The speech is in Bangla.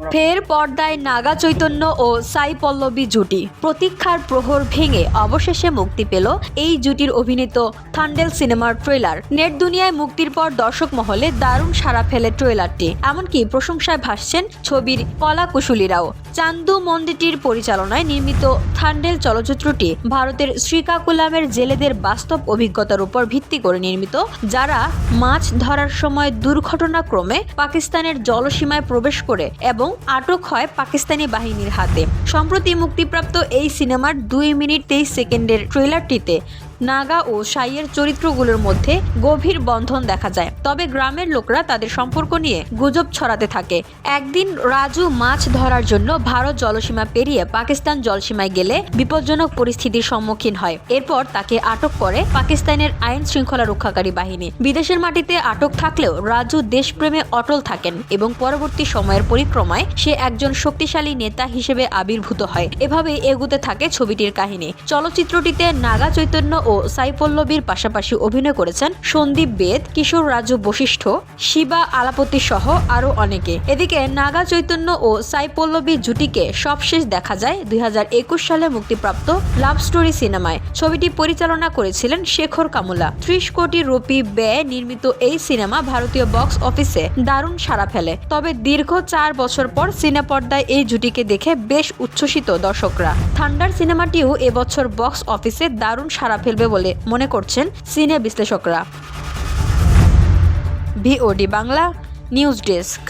ফের পর্দায় নাগা চৈতন্য ও সাই পল্লবী জুটি। প্রতীক্ষার প্রহর ভেঙে অবশেষে মুক্তি পেল এই জুটির অভিনীত থান্ডেল সিনেমার ট্রেলার। নেট দুনিয়ায় মুক্তির পর দর্শক মহলে দারুণ সাড়া ফেলে ট্রেলারটি। এমনকি প্রশংসায় ভাসছেন ছবির কলাকুশলীরাও। চান্দু মন্দিটির পরিচালনায় নির্মিত থান্ডেল চলচ্চিত্রটি ভারতের শ্রীকাকুলামের জেলেদের বাস্তব অভিজ্ঞতার উপর ভিত্তি করে নির্মিত, যারা মাছ ধরার সময় দুর্ঘটনাক্রমে পাকিস্তানের জলসীমায় প্রবেশ করে এবং আটক হয় পাকিস্তানি বাহিনীর হাতে। সম্প্রতি মুক্তিপ্রাপ্ত এই সিনেমার 2 মিনিট 23 সেকেন্ডের ট্রেলারটিতে নাগা ও সাইয়ের চরিত্রগুলোর মধ্যে গভীর বন্ধন দেখা যায়। তবে গ্রামের লোকরা তাদের সম্পর্ক নিয়ে গুজব ছড়াতে থাকে। একদিন রাজু মাছ ধরার জন্য ভারত জলসীমা পেরিয়ে পাকিস্তান জলসীমায় গেলে বিপজ্জনক পরিস্থিতির সম্মুখীন হয়। এরপর তাকে আটক করে পাকিস্তানের আইন শৃঙ্খলা রক্ষাকারী বাহিনী। বিদেশের মাটিতে আটক থাকলেও রাজু দেশপ্রেমে অটল থাকেন এবং পরবর্তী সময়ের পরিক্রমায় সে একজন শক্তিশালী নেতা হিসেবে আবির্ভূত হয়। এভাবে এগুতে থাকে ছবিটির কাহিনী। চলচ্চিত্রটিতে নাগা চৈতন্য ও সাই পল্লবীর পাশাপাশি অভিনয় করেছেন সন্দীপ বেদ, কিশোর রাজু বশিষ্ঠ, শিবা আলাপতি সহ আরো অনেকে। এদিকে নাগা চৈতন্য ও সাই পল্লবী জুটিকে সবশেষ দেখা যায় 2021 সালে মুক্তিপ্রাপ্ত লাভ স্টোরি সিনেমায়। ছবিটি পরিচালনা করেছিলেন শেখর কামুলা। 30 কোটি রুপি ব্যয়ে নির্মিত এই সিনেমা ভারতীয় বক্স অফিসে দারুণ সাড়া ফেলে। তবে দীর্ঘ 4 বছর পর সিনে পর্দায় এই জুটিকে দেখে বেশ উচ্ছ্বসিত দর্শকরা। থান্ডার সিনেমাটিও এবছর বক্স অফিসে দারুণ সাড়া ফেলবে বলে মনে করছেন সিনে বিশ্লেষকরা। VOD Bangla news desk.